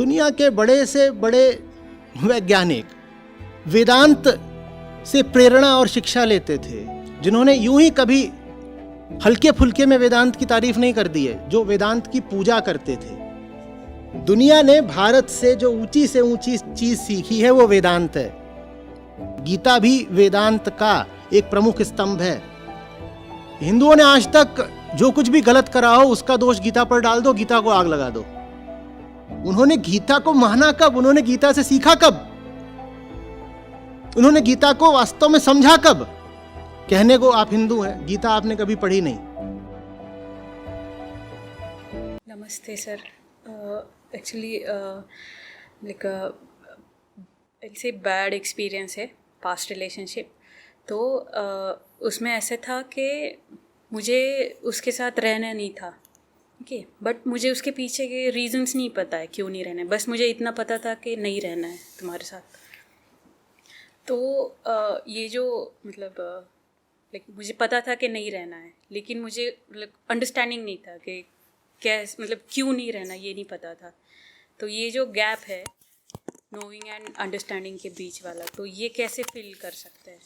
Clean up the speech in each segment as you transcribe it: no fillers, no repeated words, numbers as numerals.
दुनिया के बड़े से बड़े वैज्ञानिक वेदांत से प्रेरणा और शिक्षा लेते थे, जिन्होंने यूं ही कभी हल्के फुल्के में वेदांत की तारीफ नहीं कर दी है, जो वेदांत की पूजा करते थे। दुनिया ने भारत से जो ऊंची से ऊंची चीज सीखी है वो वेदांत है। गीता भी वेदांत का एक प्रमुख स्तंभ है। हिंदुओं ने आज तक जो कुछ भी गलत करा हो उसका दोष गीता पर डाल दो, गीता को आग लगा दो। उन्होंने गीता को माना कब? उन्होंने गीता से सीखा कब? उन्होंने गीता को वास्तव में समझा कब? कहने को आप हिंदू हैं, गीता आपने कभी पढ़ी नहीं। नमस्ते sir. Actually like it's a bad experience है पास्ट रिलेशनशिप। तो उसमें ऐसे था कि मुझे उसके साथ रहना नहीं था, ओके, बट मुझे उसके पीछे के रीजंस नहीं पता है क्यों नहीं रहना है। बस मुझे इतना पता था कि नहीं रहना है तुम्हारे साथ। तो ये जो मतलब लाइक मुझे पता था कि नहीं रहना है, लेकिन मुझे मतलब अंडरस्टैंडिंग नहीं था कि कैसे, मतलब क्यों नहीं रहना, ये नहीं पता था। तो ये जो गैप है नोइंग एंड अंडरस्टैंडिंग के बीच वाला, तो ये कैसे फिल कर सकते हैं?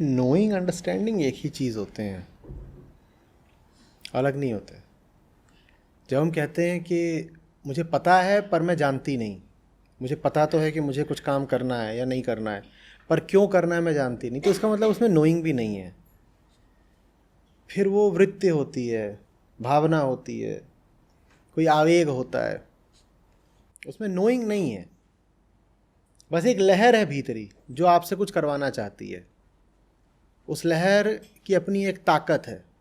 नोइंग अंडरस्टैंडिंग एक ही चीज़ होते हैं, अलग नहीं होते। जब हम कहते हैं कि मुझे पता है पर मैं जानती नहीं, मुझे पता तो है कि मुझे कुछ काम करना है या नहीं करना है, पर क्यों करना है मैं जानती नहीं, तो इसका मतलब उसमें नोइंग भी नहीं है। फिर वो वृत्ति होती है, भावना होती है, कोई आवेग होता है, उसमें नोइंग नहीं है। बस एक लहर है भीतरी जो आपसे कुछ करवाना चाहती है। उस लहर की अपनी एक ताकत है,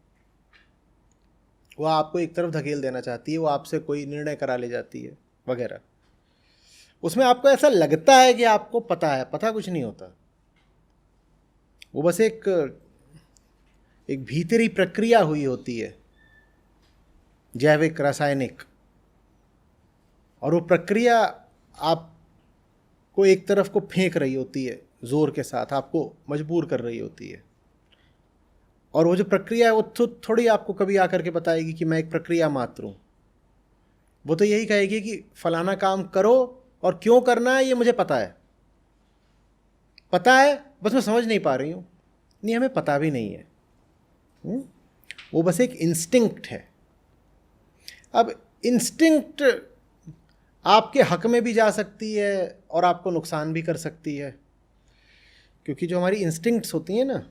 वो आपको एक तरफ धकेल देना चाहती है, वो आपसे कोई निर्णय करा ले जाती है वगैरह। उसमें आपको ऐसा लगता है कि आपको पता है, पता कुछ नहीं होता। वो बस एक भीतरी प्रक्रिया हुई होती है, जैविक रासायनिक, और वो प्रक्रिया आपको एक तरफ को फेंक रही होती है, जोर के साथ आपको मजबूर कर रही होती है। और वो जो प्रक्रिया है वो थोड़ी आपको कभी आकर के बताएगी कि मैं एक प्रक्रिया मात्र हूँ। वो तो यही कहेगी कि फलाना काम करो और क्यों करना है ये मुझे पता है, पता है, बस मैं समझ नहीं पा रही हूँ। नहीं, हमें पता भी नहीं है। वो बस एक इंस्टिंक्ट है। अब इंस्टिंक्ट आपके हक में भी जा सकती है और आपको नुकसान भी कर सकती है, क्योंकि जो हमारी इंस्टिंक्ट्स होती हैं ना,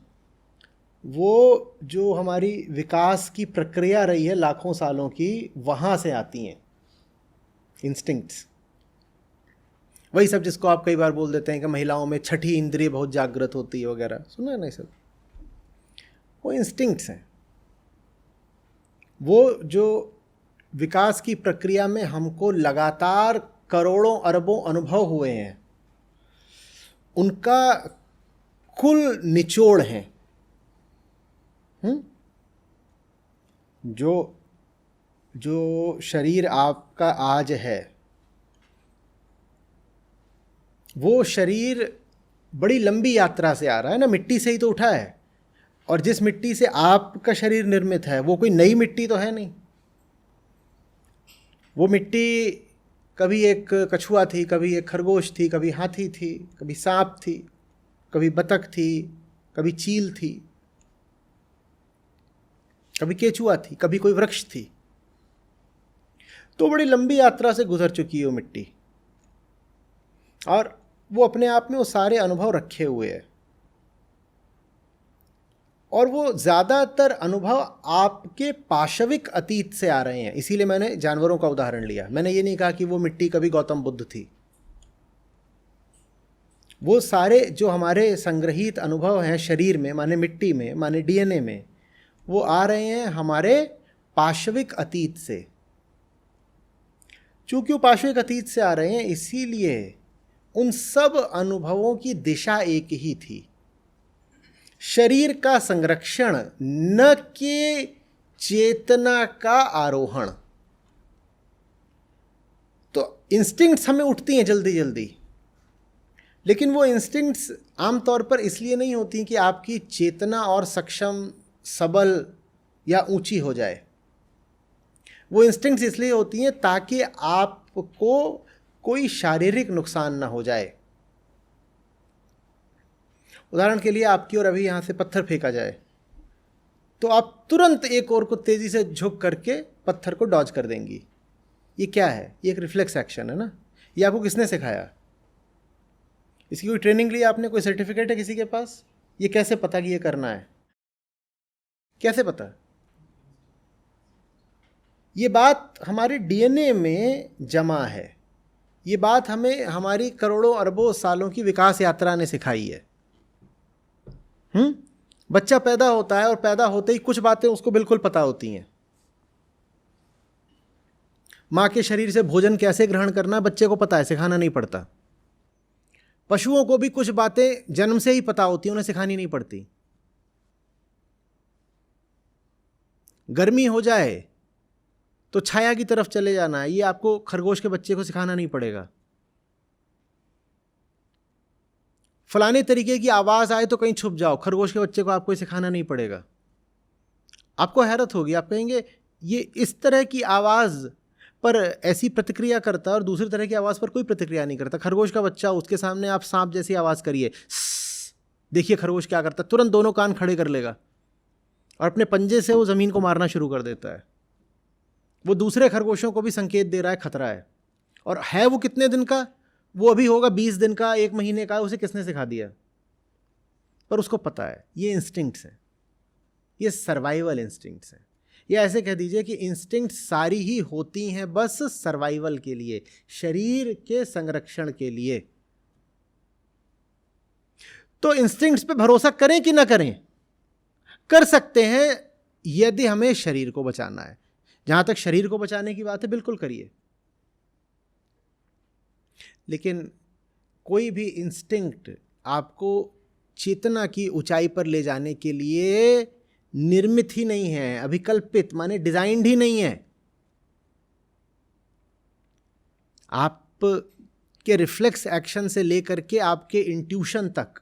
वो जो हमारी विकास की प्रक्रिया रही है लाखों सालों की, वहाँ से आती हैं इंस्टिंक्ट्स। वही सब जिसको आप कई बार बोल देते हैं कि महिलाओं में छठी इंद्रिय बहुत जागृत होती है वगैरह, सुना है ना? ये सब वो इंस्टिंक्ट्स हैं। वो जो विकास की प्रक्रिया में हमको लगातार करोड़ों अरबों अनुभव हुए हैं, उनका कुल निचोड़ है। जो शरीर आपका आज है, वो शरीर बड़ी लंबी यात्रा से आ रहा है ना, मिट्टी से ही तो उठा है। और जिस मिट्टी से आपका शरीर निर्मित है वो कोई नई मिट्टी तो है नहीं। वो मिट्टी कभी एक कछुआ थी, कभी एक खरगोश थी, कभी हाथी थी, कभी सांप थी, कभी बतख थी, कभी चील थी, कभी केचुआ थी, कभी कोई वृक्ष थी। तो बड़ी लंबी यात्रा से गुजर चुकी है वो मिट्टी, और वो अपने आप में वो सारे अनुभव रखे हुए है। और वो ज़्यादातर अनुभव आपके पाशविक अतीत से आ रहे हैं। इसीलिए मैंने जानवरों का उदाहरण लिया। मैंने ये नहीं कहा कि वो मिट्टी कभी गौतम बुद्ध थी। वो सारे जो हमारे संग्रहित अनुभव हैं शरीर में, माने मिट्टी में, माने डीएनए में, वो आ रहे हैं हमारे पाशविक अतीत से। चूंकि वो पाशविक अतीत से आ रहे हैं, इसीलिए उन सब अनुभवों की दिशा एक ही थी, शरीर का संरक्षण, न कि चेतना का आरोहण। तो इंस्टिंक्ट्स हमें उठती हैं जल्दी जल्दी, लेकिन वो इंस्टिंक्ट्स आमतौर पर इसलिए नहीं होती कि आपकी चेतना और सक्षम, सबल या ऊंची हो जाए। वो इंस्टिंक्ट्स इसलिए होती हैं ताकि आपको कोई शारीरिक नुकसान ना हो जाए। उदाहरण के लिए आपकी ओर अभी यहाँ से पत्थर फेंका जाए तो आप तुरंत एक ओर को तेजी से झुक करके पत्थर को डॉज कर देंगी। ये क्या है? ये एक रिफ्लेक्स एक्शन है ना। ये आपको किसने सिखाया? इसकी कोई ट्रेनिंग ली आपने? कोई सर्टिफिकेट है किसी के पास? ये कैसे पता कि ये करना है? कैसे पता? ये बात हमारे डीएनए में जमा है। ये बात हमें हमारी करोड़ों अरबों सालों की विकास यात्रा ने सिखाई है। बच्चा पैदा होता है और पैदा होते ही कुछ बातें उसको बिल्कुल पता होती हैं। माँ के शरीर से भोजन कैसे ग्रहण करना बच्चे को पता है, सिखाना नहीं पड़ता। पशुओं को भी कुछ बातें जन्म से ही पता होती हैं, उन्हें सिखानी नहीं पड़ती। गर्मी हो जाए तो छाया की तरफ चले जाना है, ये आपको खरगोश के बच्चे को सिखाना नहीं पड़ेगा। फलाने तरीके की आवाज़ आए तो कहीं छुप जाओ, खरगोश के बच्चे को आपको सिखाना नहीं पड़ेगा। आपको हैरत होगी, आप कहेंगे ये इस तरह की आवाज़ पर ऐसी प्रतिक्रिया करता है और दूसरी तरह की आवाज़ पर कोई प्रतिक्रिया नहीं करता। खरगोश का बच्चा, उसके सामने आप सांप जैसी आवाज़ करिए, देखिए खरगोश क्या करता है, तुरंत दोनों कान खड़े कर लेगा और अपने पंजे से वो ज़मीन को मारना शुरू कर देता है। वो दूसरे खरगोशों को भी संकेत दे रहा है खतरा है। और है वो कितने दिन का? वो अभी होगा 20 दिन का, 1 महीने का। उसे किसने सिखा दिया? पर उसको पता है। ये इंस्टिंक्ट्स हैं, ये सर्वाइवल इंस्टिंक्ट्स हैं। या ऐसे कह दीजिए कि इंस्टिंक्ट सारी ही होती हैं बस सर्वाइवल के लिए, शरीर के संरक्षण के लिए। तो इंस्टिंक्ट्स पे भरोसा करें कि ना करें? कर सकते हैं यदि हमें शरीर को बचाना है। जहां तक शरीर को बचाने की बात है, बिल्कुल करिए। लेकिन कोई भी इंस्टिंक्ट आपको चेतना की ऊंचाई पर ले जाने के लिए निर्मित ही नहीं है, अभिकल्पित माने डिजाइन्ड ही नहीं है। आपके रिफ्लेक्स एक्शन से लेकर के आपके इंट्यूशन तक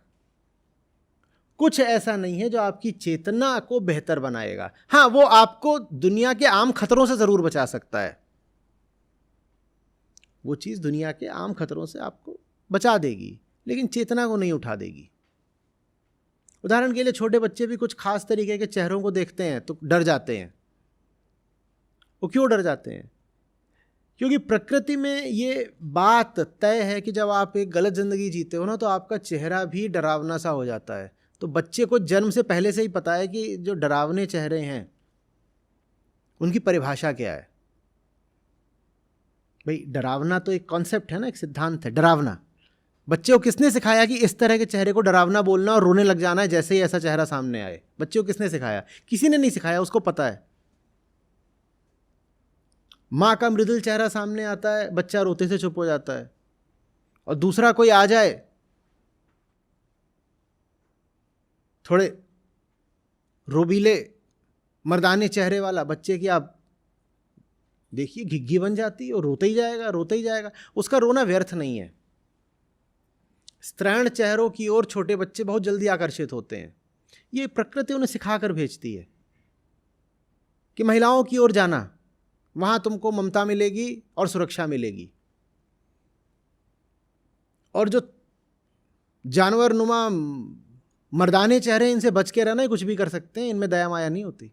कुछ ऐसा नहीं है जो आपकी चेतना को बेहतर बनाएगा। हाँ, वो आपको दुनिया के आम खतरों से जरूर बचा सकता है। वो चीज दुनिया के आम खतरों से आपको बचा देगी, लेकिन चेतना को नहीं उठा देगी। उदाहरण के लिए छोटे बच्चे भी कुछ खास तरीके के चेहरों को देखते हैं तो डर जाते हैं। वो क्यों डर जाते हैं? क्योंकि प्रकृति में ये बात तय है कि जब आप एक गलत जिंदगी जीते हो ना, तो आपका चेहरा भी डरावना सा हो जाता है। तो बच्चे को जन्म से पहले से ही पता है कि जो डरावने चेहरे हैं उनकी परिभाषा क्या है। भाई, डरावना तो एक कॉन्सेप्ट है ना, एक सिद्धांत है डरावना। बच्चे को किसने सिखाया कि इस तरह के चेहरे को डरावना बोलना और रोने लग जाना है जैसे ही ऐसा चेहरा सामने आए? बच्चे को किसने सिखाया? किसी ने नहीं सिखाया, उसको पता है। माँ का मृदुल चेहरा सामने आता है, बच्चा रोते से चुप हो जाता है। और दूसरा कोई आ जाए थोड़े रोबीले मर्दाने चेहरे वाला, बच्चे की आप देखिए घिग्गी बन जाती है और रोते ही जाएगा, रोते ही जाएगा। उसका रोना व्यर्थ नहीं है। स्त्रैण चेहरों की ओर छोटे बच्चे बहुत जल्दी आकर्षित होते हैं। ये प्रकृति उन्हें सिखाकर भेजती है कि महिलाओं की ओर जाना, वहां तुमको ममता मिलेगी और सुरक्षा मिलेगी। और जो जानवर नुमा मर्दाने चेहरे, इनसे बच के रहना, कुछ भी कर सकते हैं, इनमें दया माया नहीं होती।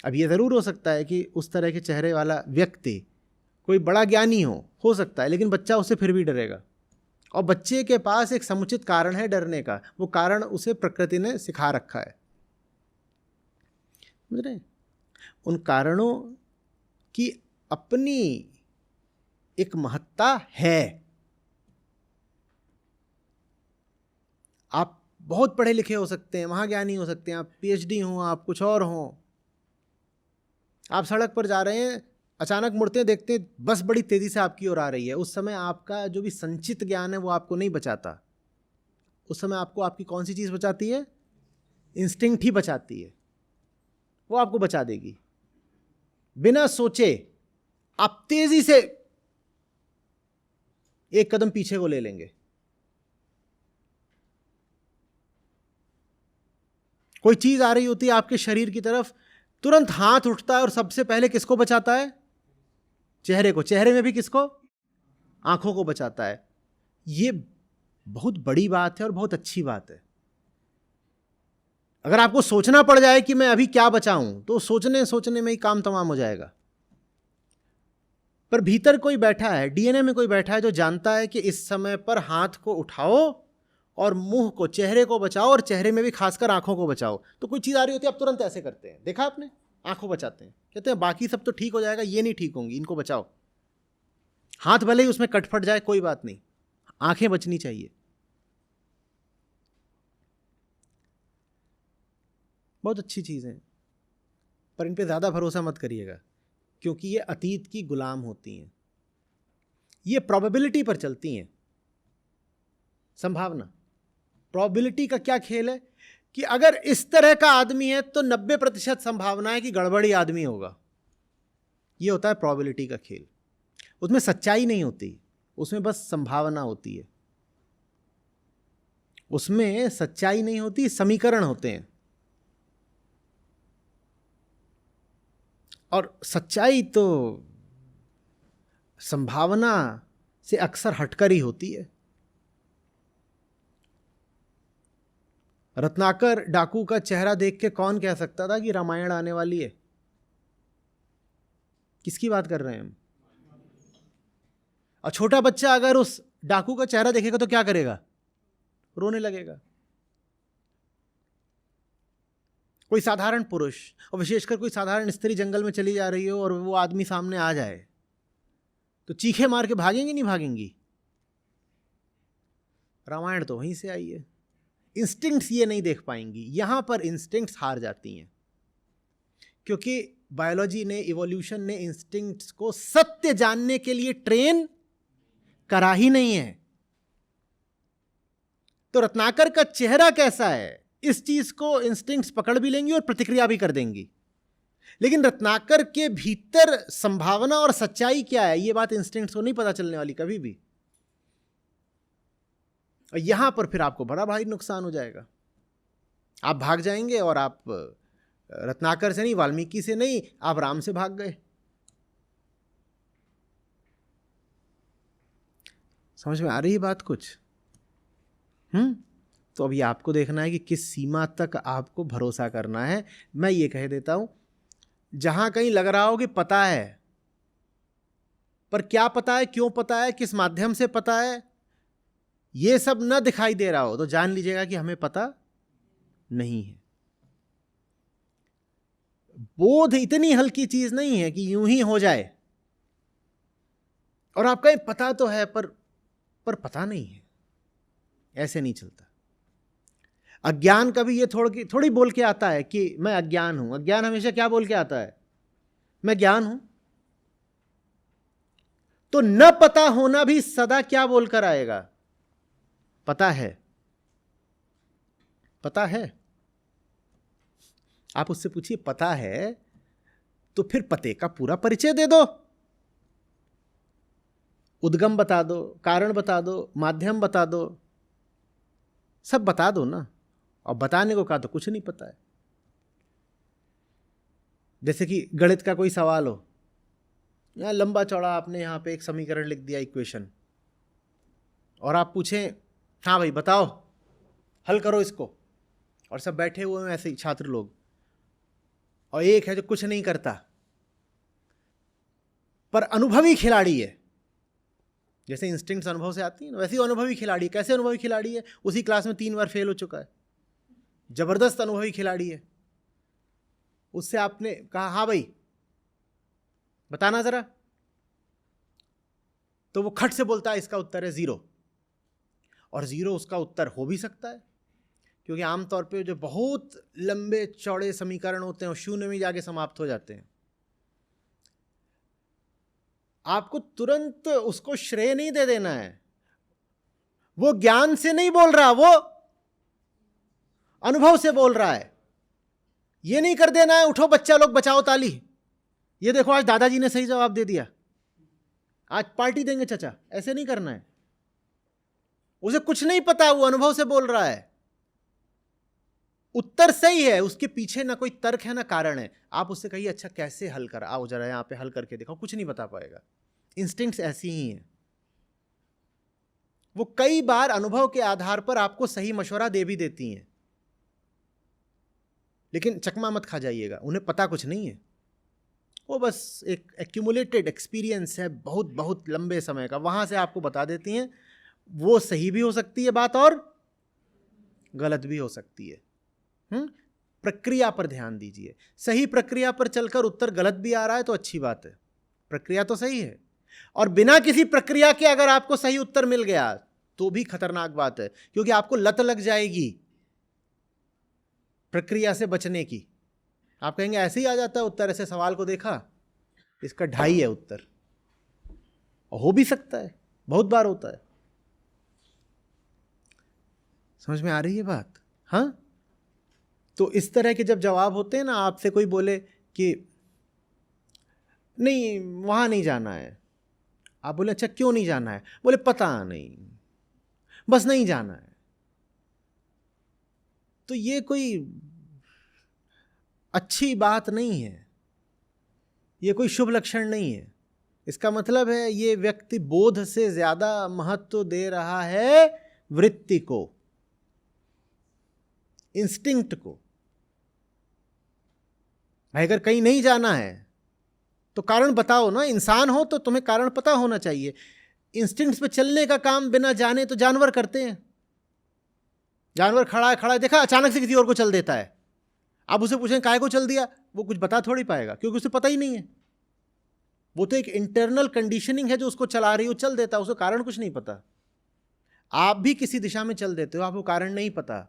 अब ये ज़रूर हो सकता है कि उस तरह के चेहरे वाला व्यक्ति कोई बड़ा ज्ञानी हो सकता है, लेकिन बच्चा उससे फिर भी डरेगा। और बच्चे के पास एक समुचित कारण है डरने का, वो कारण उसे प्रकृति ने सिखा रखा है। समझ रहे हैं? उन कारणों की अपनी एक महत्ता है। आप बहुत पढ़े लिखे हो सकते हैं, महाज्ञानी हो सकते हैं, आप पीएचडी हो, आप कुछ और हो। आप सड़क पर जा रहे हैं, अचानक मुड़ते हैं, देखते हैं बस बड़ी तेजी से आपकी ओर आ रही है। उस समय आपका जो भी संचित ज्ञान है वो आपको नहीं बचाता। उस समय आपको आपकी कौन सी चीज़ बचाती है? इंस्टिंक्ट ही बचाती है। वो आपको बचा देगी। बिना सोचे आप तेजी से एक कदम पीछे को ले लेंगे। कोई चीज आ रही होती है आपके शरीर की तरफ, तुरंत हाथ उठता है और सबसे पहले किसको बचाता है? चेहरे को। चेहरे में भी किसको? आंखों को बचाता है। ये बहुत बड़ी बात है और बहुत अच्छी बात है। अगर आपको सोचना पड़ जाए कि मैं अभी क्या बचाऊं, तो सोचने सोचने में ही काम तमाम हो जाएगा। पर भीतर कोई बैठा है, डीएनए में कोई बैठा है जो जानता है कि इस समय पर हाथ को उठाओ और मुंह को, चेहरे को बचाओ, और चेहरे में भी खासकर आंखों को बचाओ। तो कोई चीज आ रही होती है, आप तुरंत ऐसे करते हैं, देखा आपने, आंखों बचाते हैं, कहते हैं बाकी सब तो ठीक हो जाएगा, ये नहीं ठीक होंगी, इनको बचाओ। हाथ भले ही उसमें कट फट जाए, कोई बात नहीं, आंखें बचनी चाहिए। बहुत अच्छी चीज है, पर इन पे ज्यादा भरोसा मत करिएगा, क्योंकि ये अतीत की गुलाम होती हैं। ये प्रोबेबिलिटी पर चलती हैं, संभावना। प्रोबेबिलिटी का क्या खेल है कि अगर इस तरह का आदमी है तो 90% संभावना है कि गड़बड़ी आदमी होगा। ये होता है प्रोबेबिलिटी का खेल। उसमें सच्चाई नहीं होती, उसमें बस संभावना होती है। उसमें सच्चाई नहीं होती, समीकरण होते हैं। और सच्चाई तो संभावना से अक्सर हटकर ही होती है। रत्नाकर डाकू का चेहरा देख के कौन कह सकता था कि रामायण आने वाली है? किसकी बात कर रहे हैं हम? और छोटा बच्चा अगर उस डाकू का चेहरा देखेगा तो क्या करेगा? रोने लगेगा। कोई साधारण पुरुष, और विशेषकर कोई साधारण स्त्री जंगल में चली जा रही हो और वो आदमी सामने आ जाए, तो चीखे मार के भागेंगी नहीं भागेंगी? रामायण तो वहीं से आई है। इंस्टिंक्ट्स ये नहीं देख पाएंगी, यहां पर इंस्टिंक्ट्स हार जाती हैं, क्योंकि बायोलॉजी ने, इवोल्यूशन ने इंस्टिंक्ट्स को सत्य जानने के लिए ट्रेन करा ही नहीं है। तो रत्नाकर का चेहरा कैसा है, इस चीज को इंस्टिंक्ट्स पकड़ भी लेंगी और प्रतिक्रिया भी कर देंगी, लेकिन रत्नाकर के भीतर संभावना और सच्चाई क्या है, यह बात इंस्टिंक्ट्स को नहीं पता चलने वाली कभी भी। और यहां पर फिर आपको बड़ा भारी नुकसान हो जाएगा। आप भाग जाएंगे और आप रत्नाकर से नहीं, वाल्मीकि से नहीं, आप राम से भाग गए। समझ में आ रही है बात कुछ? तो अभी आपको देखना है कि किस सीमा तक आपको भरोसा करना है। मैं ये कह देता हूं, जहां कहीं लग रहा हो कि पता है, पर क्या पता है, क्यों पता है, किस माध्यम से पता है, ये सब न दिखाई दे रहा हो, तो जान लीजिएगा कि हमें पता नहीं है। बोध इतनी हल्की चीज नहीं है कि यूं ही हो जाए और आप कहें पता तो है पर पता नहीं है। ऐसे नहीं चलता। अज्ञान कभी ये थोड़ी बोल के आता है कि मैं अज्ञान हूं। अज्ञान हमेशा क्या बोल के आता है? मैं ज्ञान हूं। तो न पता होना भी सदा क्या बोलकर आएगा? पता है। पता है। आप उससे पूछिए पता है, तो फिर पते का पूरा परिचय दे दो, उद्गम बता दो, कारण बता दो, माध्यम बता दो, सब बता दो ना। और बताने को कहा तो कुछ नहीं पता है। जैसे कि गणित का कोई सवाल हो, यहां लंबा चौड़ा आपने यहां पे एक समीकरण लिख दिया, इक्वेशन, और आप पूछें हाँ भाई बताओ, हल करो इसको, और सब बैठे हुए हैं ऐसे ही छात्र लोग, और एक है जो कुछ नहीं करता पर अनुभवी खिलाड़ी है। जैसे इंस्टिंक्ट्स अनुभव से आती है ना, वैसे ही अनुभवी खिलाड़ी। कैसे अनुभवी खिलाड़ी है? उसी क्लास में 3 बार फेल हो चुका है, जबरदस्त अनुभवी खिलाड़ी है। उससे आपने कहा हाँ भाई बताना जरा, तो वो खट से बोलता है इसका उत्तर है 0। और 0 उसका उत्तर हो भी सकता है, क्योंकि आमतौर पे जो बहुत लंबे चौड़े समीकरण होते हैं वो शून्य में जाके समाप्त हो जाते हैं। आपको तुरंत उसको श्रेय नहीं दे देना है। वो ज्ञान से नहीं बोल रहा, वो अनुभव से बोल रहा है। ये नहीं कर देना है उठो बच्चा लोग बचाओ ताली, ये देखो आज दादाजी ने सही जवाब दे दिया, आज पार्टी देंगे चाचा। ऐसे नहीं करना है। उसे कुछ नहीं पता, वो अनुभव से बोल रहा है। उत्तर सही है, उसके पीछे ना कोई तर्क है ना कारण है। आप उससे कहिए अच्छा कैसे हल कर, आओ जरा यहां पे हल करके देखो, कुछ नहीं बता पाएगा। इंस्टिंक्ट्स ऐसी ही हैं। वो कई बार अनुभव के आधार पर आपको सही मशवरा दे भी देती हैं, लेकिन चकमा मत खा जाइएगा, उन्हें पता कुछ नहीं है। वो बस एक एक्यूमुलेटेड एक्सपीरियंस है बहुत बहुत लंबे समय का, वहां से आपको बता देती हैं। वो सही भी हो सकती है बात और गलत भी हो सकती है। प्रक्रिया पर ध्यान दीजिए। सही प्रक्रिया पर चलकर उत्तर गलत भी आ रहा है तो अच्छी बात है, प्रक्रिया तो सही है। और बिना किसी प्रक्रिया के अगर आपको सही उत्तर मिल गया तो भी खतरनाक बात है, क्योंकि आपको लत लग जाएगी प्रक्रिया से बचने की। आप कहेंगे ऐसे ही आ जाता है उत्तर, ऐसे सवाल को देखा, इसका 2.5 है उत्तर। हो भी सकता है, बहुत बार होता है। समझ में आ रही है बात? हाँ, तो इस तरह के जब जवाब होते हैं ना, आपसे कोई बोले कि नहीं वहां नहीं जाना है, आप बोले अच्छा क्यों नहीं जाना है, बोले पता नहीं, बस नहीं जाना है, तो ये कोई अच्छी बात नहीं है, ये कोई शुभ लक्षण नहीं है। इसका मतलब है ये व्यक्ति बोध से ज्यादा महत्व दे रहा है वृत्ति को, इंस्टिंक्ट को। भाई अगर कहीं नहीं जाना है तो कारण बताओ ना, इंसान हो तो तुम्हें कारण पता होना चाहिए। इंस्टिंक्ट्स पे चलने का काम बिना जाने तो जानवर करते हैं। जानवर खड़ा है देखा, अचानक से किसी और को चल देता है। आप उसे पूछें काहे को चल दिया, वो कुछ बता थोड़ी पाएगा, क्योंकि उसे पता ही नहीं है। वो तो एक इंटरनल कंडीशनिंग है जो उसको चला रही हो, चल देता है, उसको कारण कुछ नहीं पता। आप भी किसी दिशा में चल देते हो, आपको कारण नहीं पता,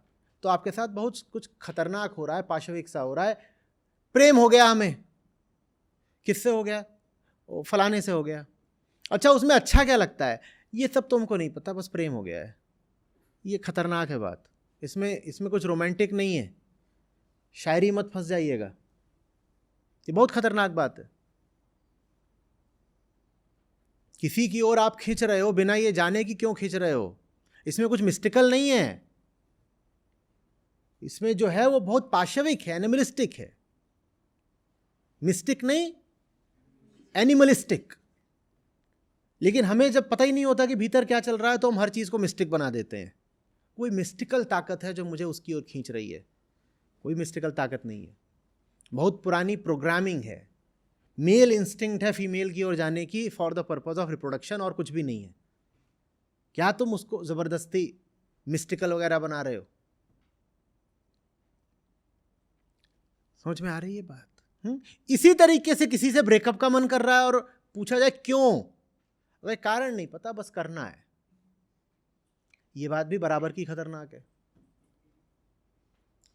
तो आपके साथ बहुत कुछ खतरनाक हो रहा है, पाशविक सा हो रहा है। प्रेम हो गया हमें, किससे हो गया, फलाने से हो गया। अच्छा उसमें अच्छा क्या लगता है ये सब तुमको नहीं पता, बस प्रेम हो गया है। ये खतरनाक है बात, इसमें कुछ रोमांटिक नहीं है, शायरी मत फंस जाइएगा, ये बहुत खतरनाक बात है। किसी की ओर आप खींच रहे हो बिना ये जाने कि क्यों खींच रहे हो, इसमें कुछ मिस्टिकल नहीं है। इसमें जो है वो बहुत पाशविक है, एनिमलिस्टिक है, मिस्टिक नहीं, एनिमलिस्टिक। लेकिन हमें जब पता ही नहीं होता कि भीतर क्या चल रहा है तो हम हर चीज को मिस्टिक बना देते हैं। कोई मिस्टिकल ताकत है जो मुझे उसकी ओर खींच रही है, कोई मिस्टिकल ताकत नहीं है, बहुत पुरानी प्रोग्रामिंग है। मेल इंस्टिंक्ट है फीमेल की ओर जाने की for the purpose of reproduction, और कुछ भी नहीं है। क्या तुम उसको जबरदस्ती मिस्टिकल वगैरह बना रहे हो? समझ में आ रही है बात? इसी तरीके से किसी से ब्रेकअप का मन कर रहा है और पूछा जाए क्यों, अरे कारण नहीं पता, बस करना है, ये बात भी बराबर की खतरनाक है।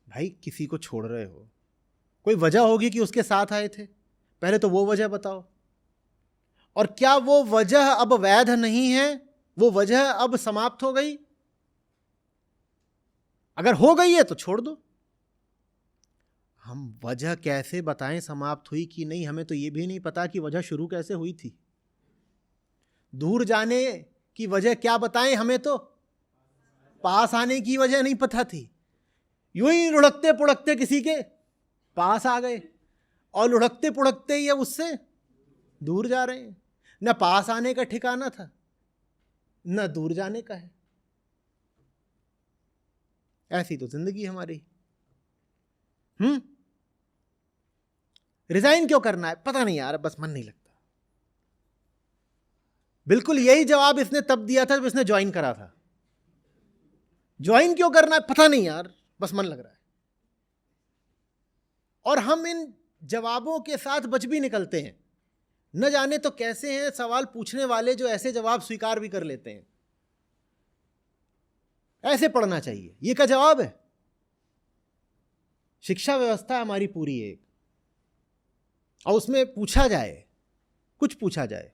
भाई किसी को छोड़ रहे हो, कोई वजह होगी कि उसके साथ आए थे, पहले तो वो वजह बताओ। और क्या वो वजह अब वैध नहीं है, वो वजह अब समाप्त हो गई? अगर हो गई है तो छोड़ दो। हम वजह कैसे बताएं समाप्त हुई कि नहीं, हमें तो ये भी नहीं पता कि वजह शुरू कैसे हुई थी। दूर जाने की वजह क्या बताएं, हमें तो पास आने की वजह नहीं पता थी। यूं ही लुढ़कते पुढ़कते किसी के पास आ गए और लुढ़कते पुढ़कते ही अब उससे दूर जा रहे हैं। न पास आने का ठिकाना था न दूर जाने का है। ऐसी तो जिंदगी हमारी। रिजाइन क्यों करना है, पता नहीं यार, बस मन नहीं लगता। बिल्कुल यही जवाब इसने तब दिया था जब इसने ज्वाइन करा था। ज्वाइन क्यों करना है, पता नहीं यार, बस मन लग रहा है। और हम इन जवाबों के साथ बच भी निकलते हैं। न जाने तो कैसे हैं सवाल पूछने वाले जो ऐसे जवाब स्वीकार भी कर लेते हैं। ऐसे पढ़ना चाहिए, ये क्या जवाब है? शिक्षा व्यवस्था हमारी पूरी है, और उसमें पूछा जाए, कुछ पूछा जाए।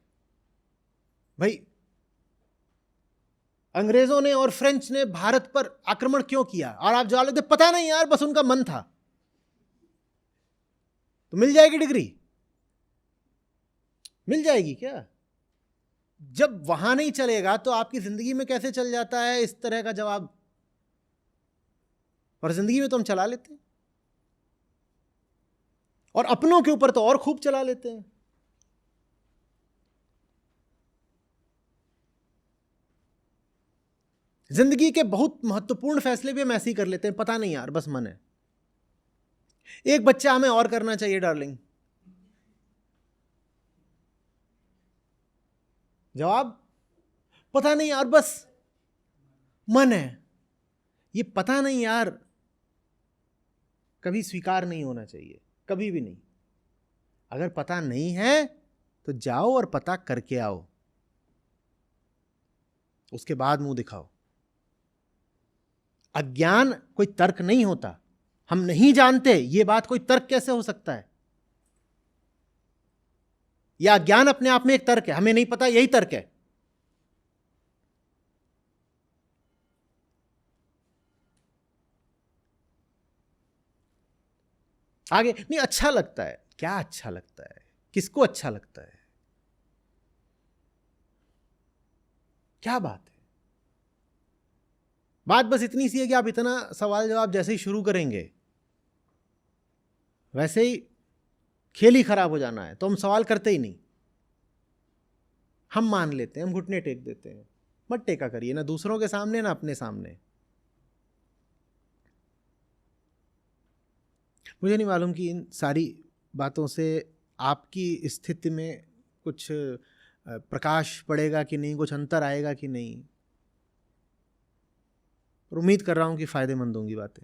भाई अंग्रेजों ने और फ्रेंच ने भारत पर आक्रमण क्यों किया, और आप जवाब देते पता नहीं यार, बस उनका मन था, तो मिल जाएगी डिग्री? मिल जाएगी क्या? जब वहां नहीं चलेगा तो आपकी जिंदगी में कैसे चल जाता है इस तरह का जवाब? और जिंदगी में तो हम चला लेते हैं, और अपनों के ऊपर तो और खूब चला लेते हैं। जिंदगी के बहुत महत्वपूर्ण फैसले भी हम ऐसे ही कर लेते हैं, पता नहीं यार, बस मन है। एक बच्चा हमें और करना चाहिए डार्लिंग, जवाब पता नहीं यार, बस मन है। ये पता नहीं यार कभी स्वीकार नहीं होना चाहिए, कभी भी नहीं। अगर पता नहीं है तो जाओ और पता करके आओ, उसके बाद मुंह दिखाओ। अज्ञान कोई तर्क नहीं होता, हम नहीं जानते, ये बात कोई तर्क कैसे हो सकता है? या अज्ञान अपने आप में एक तर्क है, हमें नहीं पता यही तर्क है। आगे नहीं, अच्छा लगता है, क्या अच्छा लगता है, किसको अच्छा लगता है, क्या बात है? बात बस इतनी सी है कि आप इतना सवाल जवाब जैसे ही शुरू करेंगे वैसे ही खेल ही खराब हो जाना है, तो हम सवाल करते ही नहीं, हम मान लेते हैं, हम घुटने टेक देते हैं। मत टेका करिए, ना दूसरों के सामने ना अपने सामने। मुझे नहीं मालूम कि इन सारी बातों से आपकी स्थिति में कुछ प्रकाश पड़ेगा कि नहीं, कुछ अंतर आएगा कि नहीं, पर उम्मीद कर रहा हूं कि फायदेमंद होंगी बातें।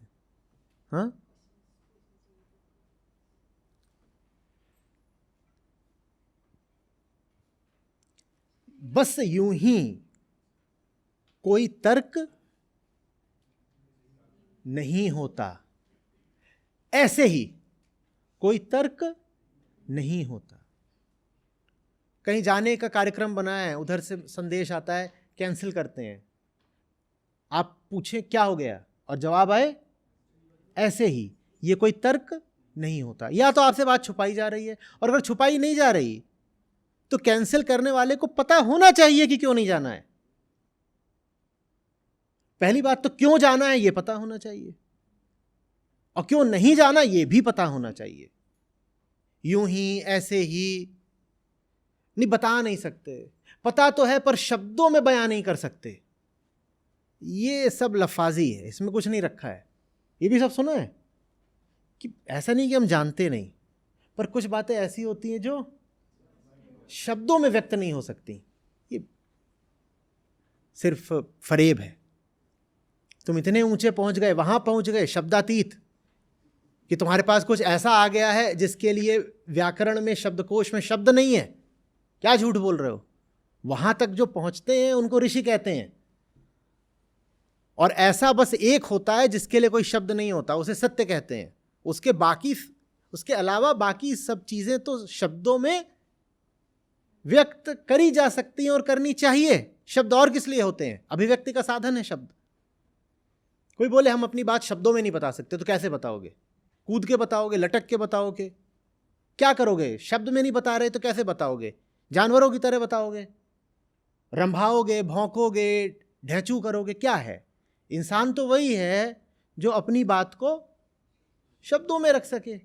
हाँ, बस यूं ही कोई तर्क नहीं होता, ऐसे ही कोई तर्क नहीं होता। कहीं जाने का कार्यक्रम बना है, उधर से संदेश आता है कैंसिल करते हैं, आप पूछें क्या हो गया और जवाब आए ऐसे ही, ये कोई तर्क नहीं होता। या तो आपसे बात छुपाई जा रही है, और अगर छुपाई नहीं जा रही तो कैंसिल करने वाले को पता होना चाहिए कि क्यों नहीं जाना है। पहली बात तो क्यों जाना है ये पता होना चाहिए, और क्यों नहीं जाना ये भी पता होना चाहिए। यूं ही ऐसे ही नहीं बता नहीं सकते, पता तो है पर शब्दों में बयां नहीं कर सकते। ये सब लफाजी है, इसमें कुछ नहीं रखा है। ये भी सब सुना है कि ऐसा नहीं कि हम जानते नहीं, पर कुछ बातें ऐसी होती हैं जो शब्दों में व्यक्त नहीं हो सकती। ये सिर्फ फरेब है। तुम इतने ऊंचे पहुंच गए, वहां पहुंच गए शब्दातीत, कि तुम्हारे पास कुछ ऐसा आ गया है जिसके लिए व्याकरण में, शब्दकोश में शब्द नहीं है। क्या झूठ बोल रहे हो? वहां तक जो पहुंचते हैं उनको ऋषि कहते हैं। और ऐसा बस एक होता है जिसके लिए कोई शब्द नहीं होता, उसे सत्य कहते हैं। उसके अलावा बाकी सब चीजें तो शब्दों में व्यक्त करी जा सकती हैं और करनी चाहिए। शब्द और किस लिए होते हैं? अभिव्यक्ति का साधन है शब्द। कोई बोले हम अपनी बात शब्दों में नहीं बता सकते, तो कैसे बताओगे? कूद के बताओगे, लटक के बताओगे, क्या करोगे? शब्द में नहीं बता रहे तो कैसे बताओगे? जानवरों की तरह बताओगे, रंभाओगे, भौंकोगे, ढेंचू करोगे, क्या है? इंसान तो वही है जो अपनी बात को शब्दों में रख सके।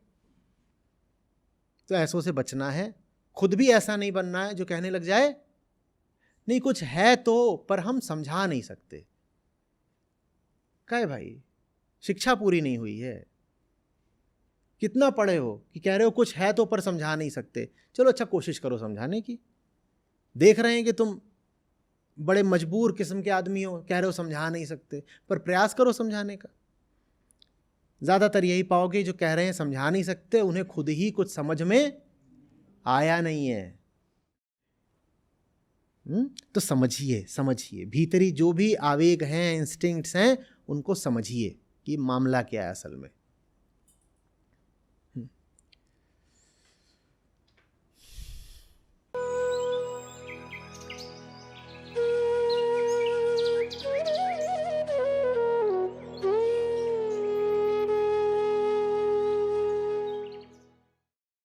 तो ऐसों से बचना है, खुद भी ऐसा नहीं बनना है जो कहने लग जाए नहीं कुछ है तो, पर हम समझा नहीं सकते। क्या भाई, शिक्षा पूरी नहीं हुई है, कितना पढ़े हो कि कह रहे हो कुछ है तो पर समझा नहीं सकते। चलो अच्छा, कोशिश करो समझाने की। देख रहे हैं कि तुम बड़े मजबूर किस्म के आदमी हो, कह रहे हो समझा नहीं सकते, पर प्रयास करो समझाने का। ज़्यादातर यही पाओगे जो कह रहे हैं समझा नहीं सकते, उन्हें खुद ही कुछ समझ में आया नहीं है। तो समझिए भीतरी जो भी आवेग हैं, इंस्टिंक्ट्स हैं, उनको समझिए कि मामला क्या है असल में।